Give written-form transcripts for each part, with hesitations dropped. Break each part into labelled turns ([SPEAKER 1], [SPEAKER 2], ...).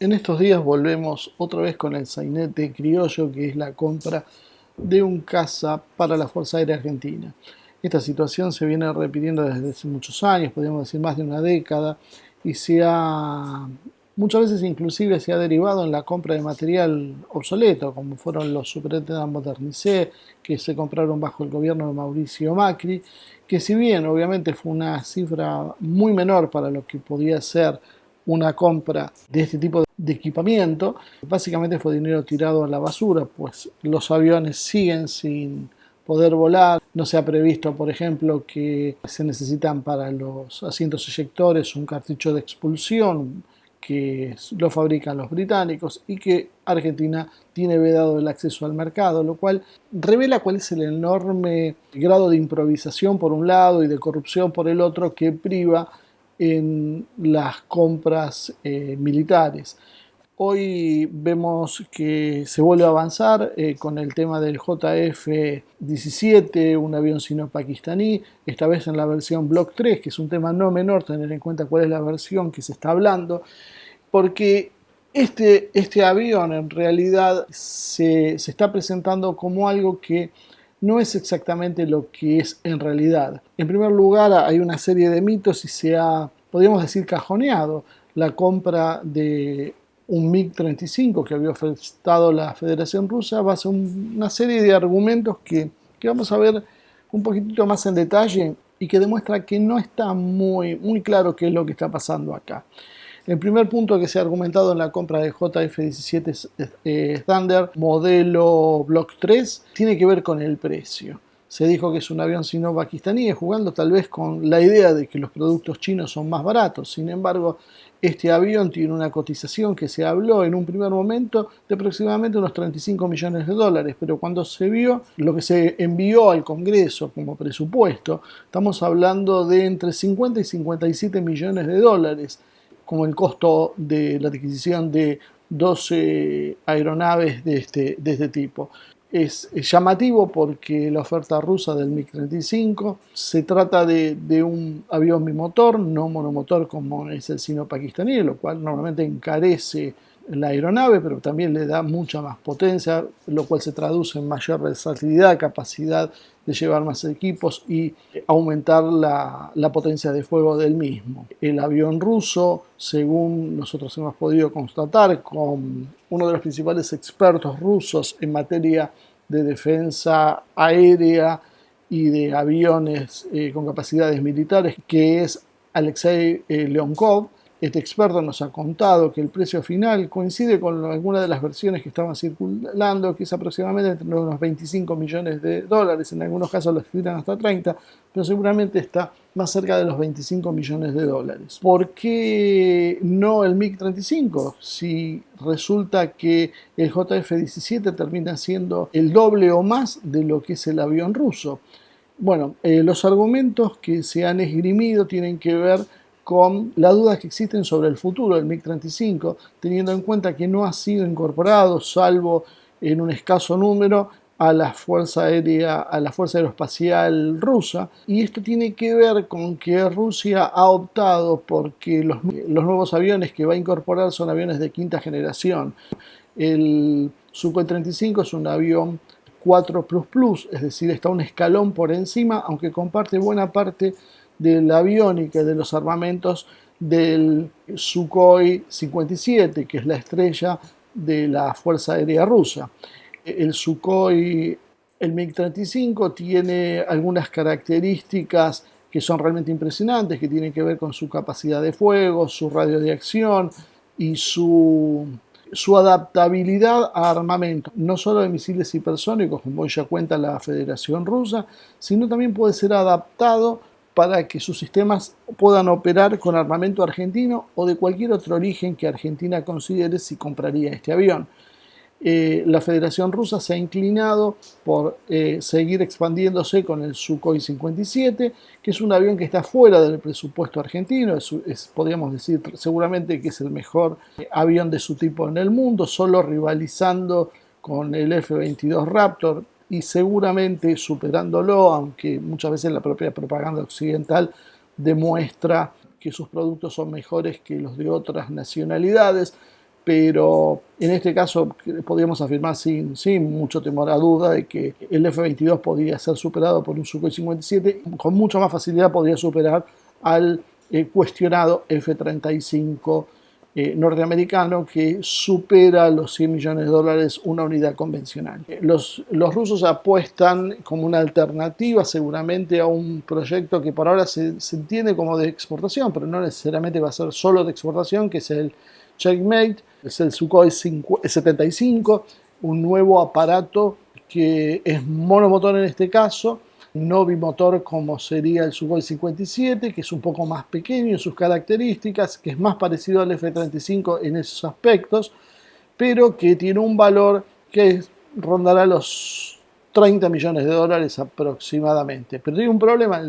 [SPEAKER 1] En estos días volvemos otra vez con el sainete criollo, que es la compra de un caza para la Fuerza Aérea Argentina. Esta situación se viene repitiendo desde hace muchos años, podríamos decir más de una década, y muchas veces inclusive se ha derivado en la compra de material obsoleto, como fueron los Super Modernicé, que se compraron bajo el gobierno de Mauricio Macri, que si bien obviamente fue una cifra muy menor para lo que podía ser una compra de este tipo de equipamiento, básicamente fue dinero tirado a la basura, pues los aviones siguen sin poder volar. No se ha previsto, por ejemplo, que se necesitan para los asientos eyectores un cartucho de expulsión que lo fabrican los británicos y que Argentina tiene vedado el acceso al mercado, lo cual revela cuál es el enorme grado de improvisación por un lado y de corrupción por el otro que priva en las compras militares. Hoy vemos que se vuelve a avanzar con el tema del JF-17, un avión sino-pakistaní, esta vez en la versión Block 3, que es un tema no menor tener en cuenta cuál es la versión que se está hablando, porque este avión en realidad se está presentando como algo que no es exactamente lo que es en realidad. En primer lugar, hay una serie de mitos y podríamos decir, cajoneado la compra de un MiG-35 que había ofertado la Federación Rusa base en una serie de argumentos que vamos a ver un poquitito más en detalle y que demuestra que no está muy claro qué es lo que está pasando acá. El primer punto que se ha argumentado en la compra de JF-17 Thunder modelo Block 3 tiene que ver con el precio. Se dijo que es un avión sino-pakistaní, jugando tal vez con la idea de que los productos chinos son más baratos. Sin embargo, este avión tiene una cotización que se habló en un primer momento de aproximadamente unos 35 millones de dólares, pero cuando se vio lo que se envió al Congreso como presupuesto, estamos hablando de entre 50 y 57 millones de dólares, como el costo de la adquisición de 12 aeronaves de este tipo. Es llamativo porque la oferta rusa del MiG-35 se trata de un avión bimotor, no monomotor como es el sino-pakistaní, lo cual normalmente encarece la aeronave, pero también le da mucha más potencia, lo cual se traduce en mayor versatilidad, capacidad de llevar más equipos y aumentar la potencia de fuego del mismo. El avión ruso, según nosotros hemos podido constatar con uno de los principales expertos rusos en materia de defensa aérea y de aviones con capacidades militares, que es Alexei Leonkov, este experto nos ha contado que el precio final coincide con algunas de las versiones que estaban circulando, que es aproximadamente entre unos 25 millones de dólares, en algunos casos los tiran hasta 30, pero seguramente está más cerca de los 25 millones de dólares. ¿Por qué no el MiG-35? Si resulta que el JF-17 termina siendo el doble o más de lo que es el avión ruso. Bueno, los argumentos que se han esgrimido tienen que ver con las dudas que existen sobre el futuro del MiG-35, teniendo en cuenta que no ha sido incorporado, salvo en un escaso número, a la Fuerza Aeroespacial rusa, y esto tiene que ver con que Rusia ha optado porque los nuevos aviones que va a incorporar son aviones de quinta generación. El Sukhoi 35 es un avión 4++, es decir, está un escalón por encima, aunque comparte buena parte de la aviónica y de los armamentos del Sukhoi 57, que es la estrella de la Fuerza Aérea Rusa. El MiG-35 tiene algunas características que son realmente impresionantes, que tienen que ver con su capacidad de fuego, su radio de acción y su adaptabilidad a armamento, no solo de misiles hipersónicos, como ya cuenta la Federación Rusa, sino también puede ser adaptado para que sus sistemas puedan operar con armamento argentino o de cualquier otro origen que Argentina considere si compraría este avión. La Federación Rusa se ha inclinado por seguir expandiéndose con el Sukhoi 57, que es un avión que está fuera del presupuesto argentino, podríamos decir seguramente que es el mejor avión de su tipo en el mundo, solo rivalizando con el F-22 Raptor y seguramente superándolo, aunque muchas veces la propia propaganda occidental demuestra que sus productos son mejores que los de otras nacionalidades. pero en este caso podríamos afirmar sin mucho temor a duda de que el F-22 podría ser superado por un Sukhoi 57, con mucha más facilidad podría superar al cuestionado F-35 norteamericano, que supera los $100 millones una unidad convencional. Los rusos apuestan como una alternativa seguramente a un proyecto que por ahora se entiende como de exportación, pero no necesariamente va a ser solo de exportación, que es el Checkmate, es el Sukhoi 75, un nuevo aparato que es monomotor en este caso, no bimotor como sería el Sukhoi 57, que es un poco más pequeño en sus características, que es más parecido al F-35 en esos aspectos, pero que tiene un valor que rondará los $30 millones aproximadamente. Pero tiene un problema,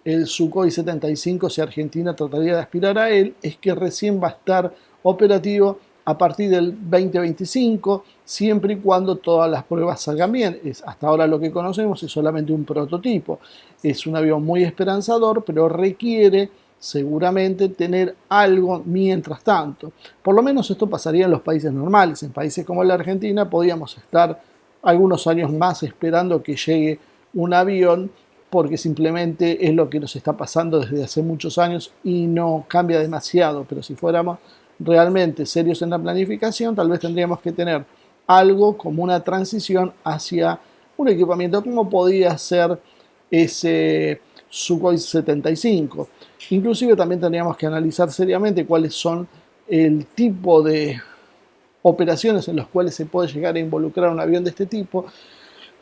[SPEAKER 1] el Sukhoi 75, si Argentina trataría de aspirar a él, es que recién va a estar operativo a partir del 2025, siempre y cuando todas las pruebas salgan bien. Hasta ahora lo que conocemos es solamente un prototipo. Es un avión muy esperanzador, pero requiere seguramente tener algo mientras tanto. Por lo menos esto pasaría en los países normales. En países como la Argentina podríamos estar algunos años más esperando que llegue un avión, porque simplemente es lo que nos está pasando desde hace muchos años y no cambia demasiado. Pero si fuéramos realmente serios en la planificación, tal vez tendríamos que tener algo como una transición hacia un equipamiento como podía ser ese Sukhoi 75. Inclusive también tendríamos que analizar seriamente cuáles son el tipo de operaciones en las cuales se puede llegar a involucrar un avión de este tipo,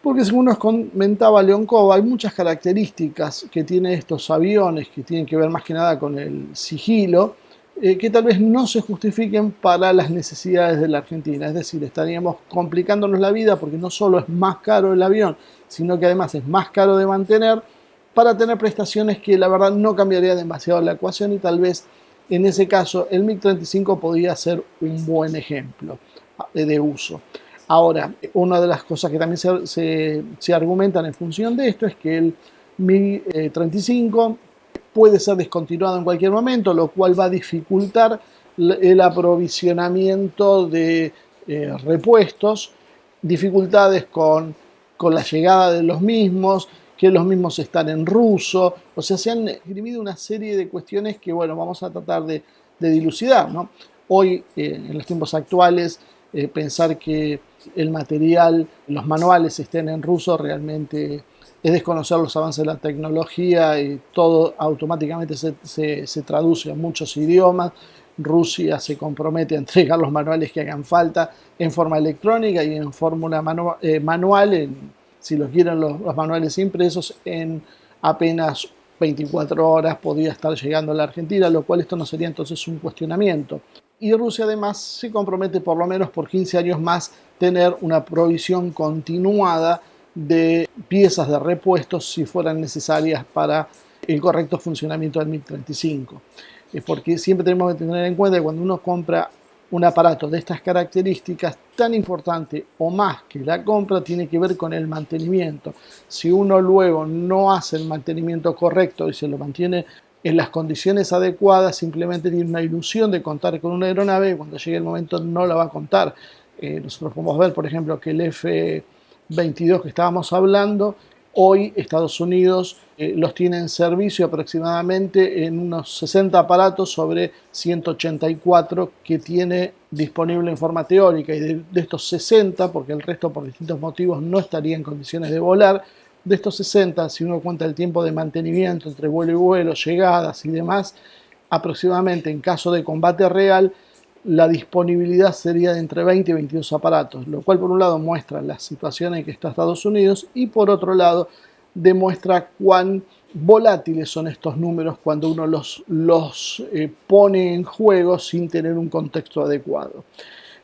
[SPEAKER 1] porque según nos comentaba Leonkov, hay muchas características que tienen estos aviones que tienen que ver más que nada con el sigilo, que tal vez no se justifiquen para las necesidades de la Argentina. Es decir, estaríamos complicándonos la vida porque no solo es más caro el avión, sino que además es más caro de mantener, para tener prestaciones que la verdad no cambiaría demasiado la ecuación, y tal vez en ese caso el MiG-35 podría ser un buen ejemplo de uso. Ahora, una de las cosas que también se argumentan en función de esto es que el MiG-35 puede ser descontinuado en cualquier momento, lo cual va a dificultar el aprovisionamiento de repuestos, dificultades con la llegada de los mismos, que los mismos están en ruso. O sea, se han esgrimido una serie de cuestiones que, bueno, vamos a tratar de dilucidar, ¿no? Hoy, en los tiempos actuales, pensar que el material, los manuales estén en ruso realmente es desconocer los avances de la tecnología, y todo automáticamente se traduce a muchos idiomas. Rusia se compromete a entregar los manuales que hagan falta en forma electrónica y en forma manual, si los quieren los manuales impresos, en apenas 24 horas podría estar llegando a la Argentina, lo cual esto no sería entonces un cuestionamiento. Y Rusia además se compromete por lo menos por 15 años más tener una provisión continuada de piezas de repuestos si fueran necesarias para el correcto funcionamiento del MiG-35. Porque siempre tenemos que tener en cuenta que cuando uno compra un aparato de estas características, tan importante o más que la compra tiene que ver con el mantenimiento. Si uno luego no hace el mantenimiento correcto y se lo mantiene en las condiciones adecuadas, simplemente tiene una ilusión de contar con una aeronave y cuando llegue el momento no la va a contar. Nosotros podemos ver, por ejemplo, que el F-22 que estábamos hablando, hoy Estados Unidos los tiene en servicio aproximadamente en unos 60 aparatos sobre 184 que tiene disponible en forma teórica, y de estos 60, porque el resto por distintos motivos no estaría en condiciones de volar, de estos 60, si uno cuenta el tiempo de mantenimiento entre vuelo y vuelo, llegadas y demás, aproximadamente en caso de combate real, la disponibilidad sería de entre 20 y 22 aparatos, lo cual por un lado muestra la situación en que está Estados Unidos y por otro lado demuestra cuán volátiles son estos números cuando uno los pone en juego sin tener un contexto adecuado.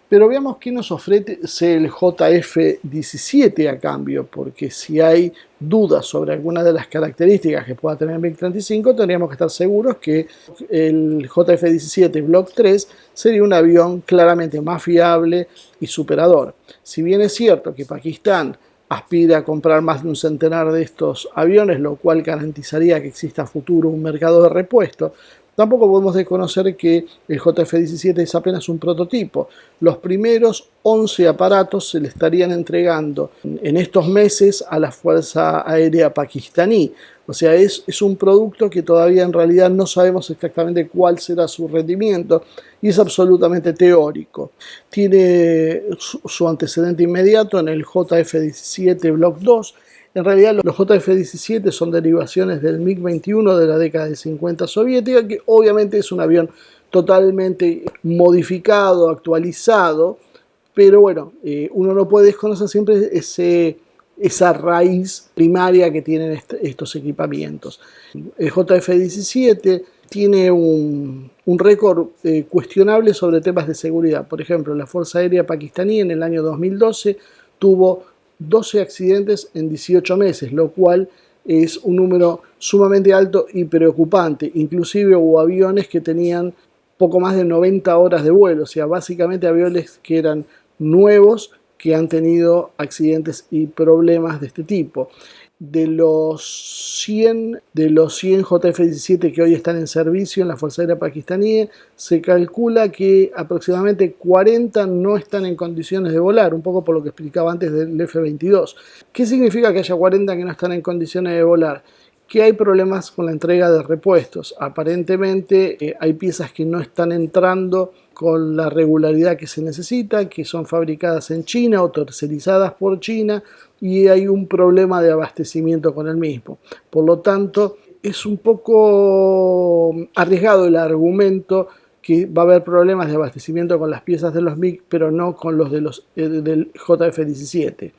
[SPEAKER 1] Pero veamos qué nos ofrece el JF-17 a cambio, porque si hay dudas sobre algunas de las características que pueda tener el MiG-35, tendríamos que estar seguros que el JF-17 Block 3 sería un avión claramente más fiable y superador. Si bien es cierto que Pakistán aspira a comprar más de un centenar de estos aviones, lo cual garantizaría que exista a futuro un mercado de repuesto, Tampoco podemos desconocer que el JF-17 es apenas un prototipo. Los primeros 11 aparatos se le estarían entregando en estos meses a la Fuerza Aérea Pakistaní. O sea, es un producto que todavía en realidad no sabemos exactamente cuál será su rendimiento y es absolutamente teórico. Tiene su antecedente inmediato en el JF-17 Block 2. En realidad los JF-17 son derivaciones del MiG-21 de la década de 50 soviética, que obviamente es un avión totalmente modificado, actualizado, pero bueno, uno no puede desconocer siempre esa raíz primaria que tienen estos equipamientos. El JF-17 tiene un récord cuestionable sobre temas de seguridad. Por ejemplo, la Fuerza Aérea Pakistaní en el año 2012 tuvo 12 accidentes en 18 meses, lo cual es un número sumamente alto y preocupante. Inclusive hubo aviones que tenían poco más de 90 horas de vuelo, o sea, básicamente aviones que eran nuevos que han tenido accidentes y problemas de este tipo. De los 100 JF-17 que hoy están en servicio en la Fuerza Aérea Pakistaní, se calcula que aproximadamente 40 no están en condiciones de volar, un poco por lo que explicaba antes del F-22. ¿Qué significa que haya 40 que no están en condiciones de volar? Que hay problemas con la entrega de repuestos. Aparentemente hay piezas que no están entrando con la regularidad que se necesita, que son fabricadas en China o tercerizadas por China, y hay un problema de abastecimiento con el mismo. Por lo tanto, es un poco arriesgado el argumento que va a haber problemas de abastecimiento con las piezas de los MiG, pero no con los del JF-17.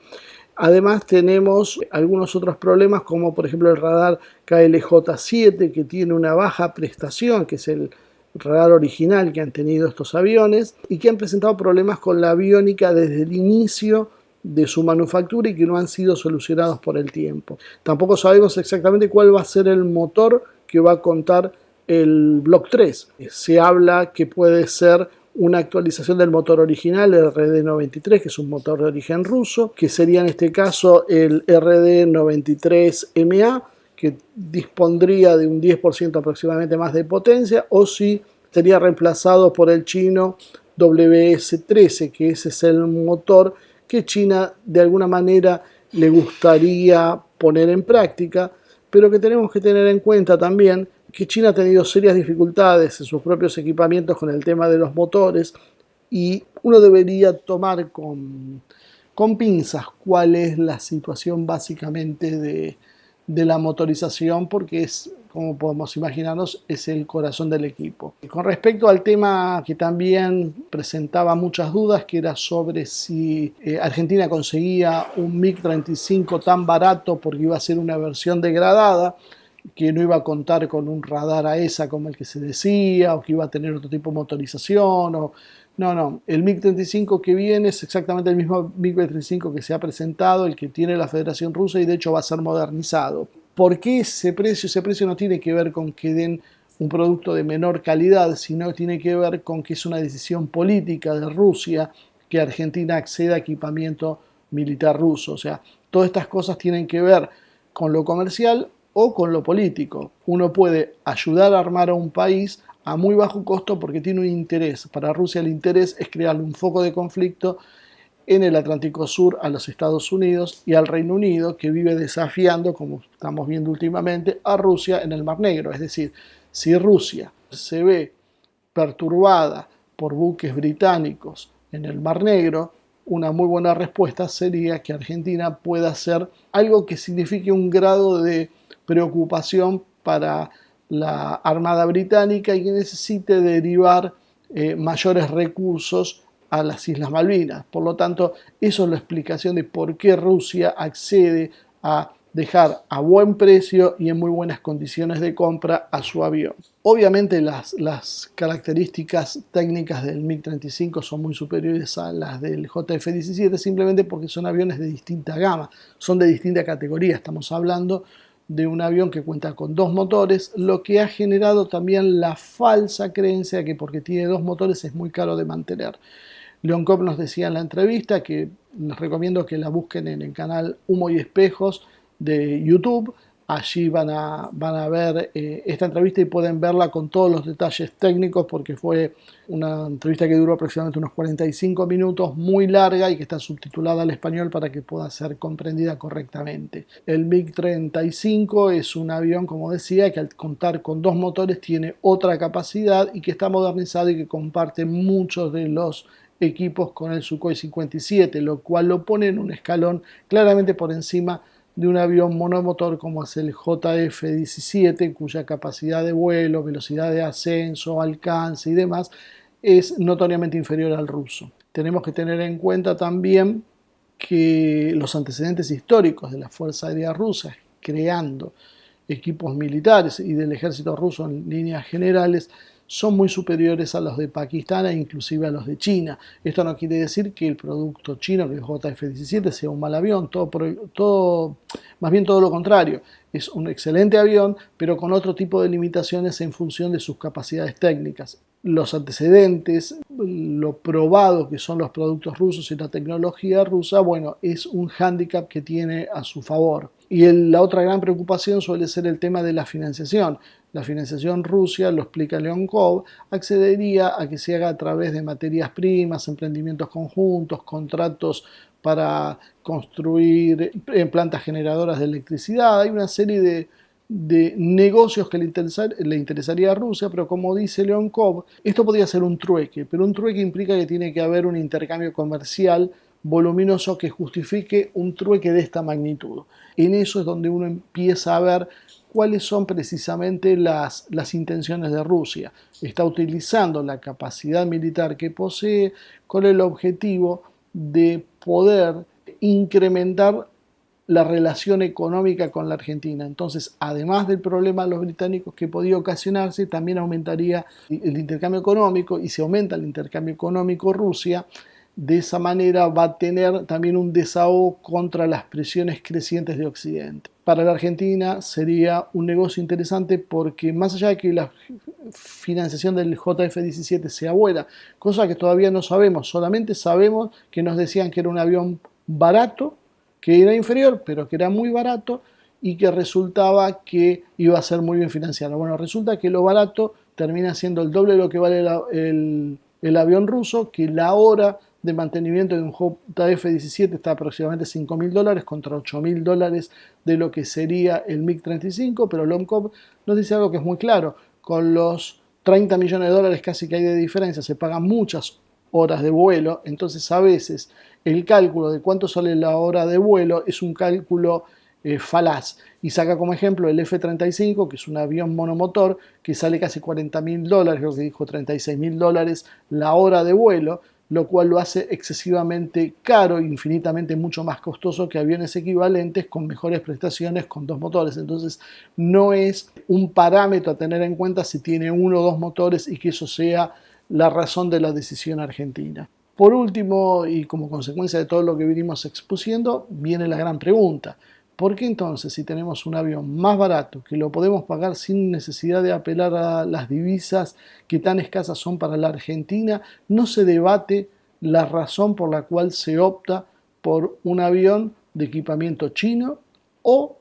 [SPEAKER 1] Además tenemos algunos otros problemas, como por ejemplo el radar KLJ-7, que tiene una baja prestación, que es el radar original que han tenido estos aviones, y que han presentado problemas con la aviónica desde el inicio de su manufactura y que no han sido solucionados por el tiempo. Tampoco sabemos exactamente cuál va a ser el motor que va a contar el Block 3. Se habla que puede ser una actualización del motor original, el RD-93, que es un motor de origen ruso, que sería en este caso el RD-93MA, que dispondría de un 10% aproximadamente más de potencia, o si sería reemplazado por el chino WS-13, que ese es el motor que China de alguna manera le gustaría poner en práctica, pero que tenemos que tener en cuenta también que China ha tenido serias dificultades en sus propios equipamientos con el tema de los motores, y uno debería tomar con pinzas cuál es la situación básicamente de la motorización, porque es, como podemos imaginarnos, es el corazón del equipo. Con respecto al tema que también presentaba muchas dudas, que era sobre si Argentina conseguía un MiG-35 tan barato porque iba a ser una versión degradada, que no iba a contar con un radar AESA como el que se decía, o que iba a tener otro tipo de motorización. No, el MiG-35 que viene es exactamente el mismo MiG-35 que se ha presentado, el que tiene la Federación Rusa, y de hecho va a ser modernizado. ¿Por qué ese precio? Ese precio no tiene que ver con que den un producto de menor calidad, sino que tiene que ver con que es una decisión política de Rusia que Argentina acceda a equipamiento militar ruso. O sea, todas estas cosas tienen que ver con lo comercial o con lo político. Uno puede ayudar a armar a un país a muy bajo costo porque tiene un interés. Para Rusia el interés es crearle un foco de conflicto en el Atlántico Sur a los Estados Unidos y al Reino Unido, que vive desafiando, como estamos viendo últimamente, a Rusia en el Mar Negro. Es decir, si Rusia se ve perturbada por buques británicos en el Mar Negro, una muy buena respuesta sería que Argentina pueda hacer algo que signifique un grado de preocupación para la Armada Británica y que necesite derivar mayores recursos a las Islas Malvinas. Por lo tanto, eso es la explicación de por qué Rusia accede a dejar a buen precio y en muy buenas condiciones de compra a su avión. Obviamente las características técnicas del MiG-35 son muy superiores a las del JF-17 simplemente porque son aviones de distinta gama, son de distinta categoría. Estamos hablando de un avión que cuenta con dos motores, lo que ha generado también la falsa creencia de que porque tiene dos motores es muy caro de mantener. Leonkov nos decía en la entrevista, que les recomiendo que la busquen en el canal Humo y Espejos de YouTube, Allí van a ver esta entrevista y pueden verla con todos los detalles técnicos, porque fue una entrevista que duró aproximadamente unos 45 minutos, muy larga y que está subtitulada al español para que pueda ser comprendida correctamente. El MiG-35 es un avión, como decía, que al contar con 2 motores tiene otra capacidad y que está modernizado y que comparte muchos de los equipos con el Sukhoi 57, lo cual lo pone en un escalón claramente por encima de un avión monomotor como es el JF-17, cuya capacidad de vuelo, velocidad de ascenso, alcance y demás es notoriamente inferior al ruso. Tenemos que tener en cuenta también que los antecedentes históricos de la Fuerza Aérea Rusa creando equipos militares y del ejército ruso en líneas generales son muy superiores a los de Pakistán e inclusive a los de China. Esto no quiere decir que el producto chino, que es JF-17, sea un mal avión, más bien todo lo contrario. Es un excelente avión, pero con otro tipo de limitaciones en función de sus capacidades técnicas. Los antecedentes, lo probado que son los productos rusos y la tecnología rusa, bueno, es un hándicap que tiene a su favor. Y la otra gran preocupación suele ser el tema de la financiación. La financiación Rusia, lo explica Leonkov, accedería a que se haga a través de materias primas, emprendimientos conjuntos, contratos para construir plantas generadoras de electricidad. Hay una serie de negocios que le interesaría a Rusia, pero como dice Leonkov, esto podría ser un trueque, pero un trueque implica que tiene que haber un intercambio comercial voluminoso que justifique un trueque de esta magnitud. En eso es donde uno empieza a ver cuáles son precisamente las intenciones de Rusia. Está utilizando la capacidad militar que posee con el objetivo de poder incrementar la relación económica con la Argentina. Entonces, además del problema de los británicos que podía ocasionarse, también aumentaría el intercambio económico, y si aumenta el intercambio económico Rusia, de esa manera va a tener también un desahogo contra las presiones crecientes de Occidente. Para la Argentina sería un negocio interesante porque más allá de que la financiación del JF-17 sea buena, cosa que todavía no sabemos, solamente sabemos que nos decían que era un avión barato, que era inferior, pero que era muy barato y que resultaba que iba a ser muy bien financiado. Bueno, resulta que lo barato termina siendo el doble de lo que vale el avión ruso, que la hora de mantenimiento de un JF-17 está aproximadamente $5.000 contra $8.000 de lo que sería el MiG-35, pero Leonkov nos dice algo que es muy claro: con los $30 millones casi que hay de diferencia, se pagan muchas horas de vuelo, entonces a veces el cálculo de cuánto sale la hora de vuelo es un cálculo falaz, y saca como ejemplo el F-35, que es un avión monomotor que sale casi $40.000, creo que dijo $36.000 la hora de vuelo, lo cual lo hace excesivamente caro, infinitamente mucho más costoso que aviones equivalentes con mejores prestaciones con 2 motores. Entonces no es un parámetro a tener en cuenta si tiene 1 o 2 motores y que eso sea la razón de la decisión argentina. Por último, y como consecuencia de todo lo que venimos expusiendo, viene la gran pregunta: ¿por qué entonces, si tenemos un avión más barato, que lo podemos pagar sin necesidad de apelar a las divisas que tan escasas son para la Argentina, no se debate la razón por la cual se opta por un avión de equipamiento chino o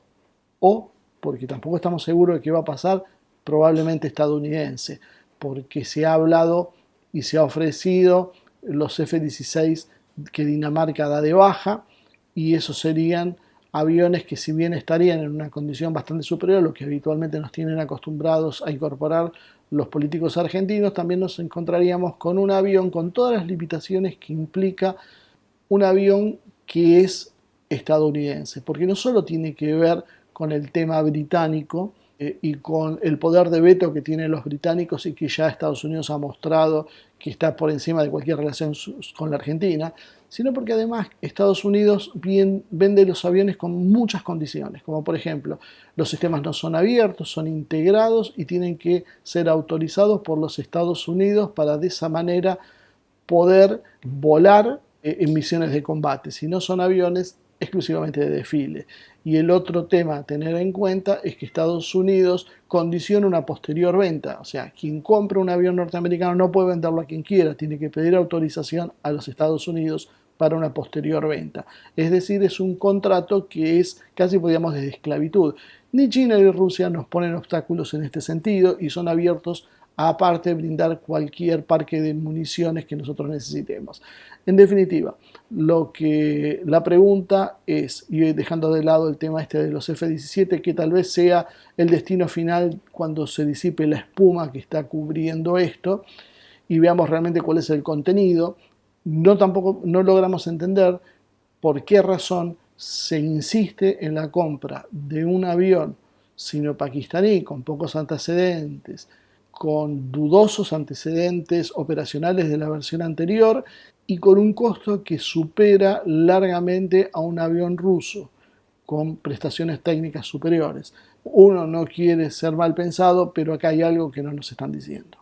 [SPEAKER 1] porque tampoco estamos seguros de qué va a pasar, probablemente estadounidense? Porque se ha hablado y se ha ofrecido los F-16 que Dinamarca da de baja, y esos serían aviones que, si bien estarían en una condición bastante superior a lo que habitualmente nos tienen acostumbrados a incorporar los políticos argentinos, también nos encontraríamos con un avión con todas las limitaciones que implica un avión que es estadounidense, porque no solo tiene que ver con el tema británico y con el poder de veto que tienen los británicos y que ya Estados Unidos ha mostrado que está por encima de cualquier relación con la Argentina, sino porque además Estados Unidos vende los aviones con muchas condiciones, como por ejemplo, los sistemas no son abiertos, son integrados y tienen que ser autorizados por los Estados Unidos para de esa manera poder volar en misiones de combate. Si no son aviones, exclusivamente de desfile. Y el otro tema a tener en cuenta es que Estados Unidos condiciona una posterior venta. O sea, quien compra un avión norteamericano no puede venderlo a quien quiera, tiene que pedir autorización a los Estados Unidos para una posterior venta. Es decir, es un contrato que es casi, podríamos, de esclavitud. Ni China ni Rusia nos ponen obstáculos en este sentido y son abiertos a, aparte, brindar cualquier parque de municiones que nosotros necesitemos. En definitiva, la pregunta es, y dejando de lado el tema este de los F-17, que tal vez sea el destino final cuando se disipe la espuma que está cubriendo esto y veamos realmente cuál es el contenido, no logramos entender por qué razón se insiste en la compra de un avión sino-pakistaní con pocos antecedentes, con dudosos antecedentes operacionales de la versión anterior y con un costo que supera largamente a un avión ruso con prestaciones técnicas superiores. Uno no quiere ser mal pensado, pero acá hay algo que no nos están diciendo.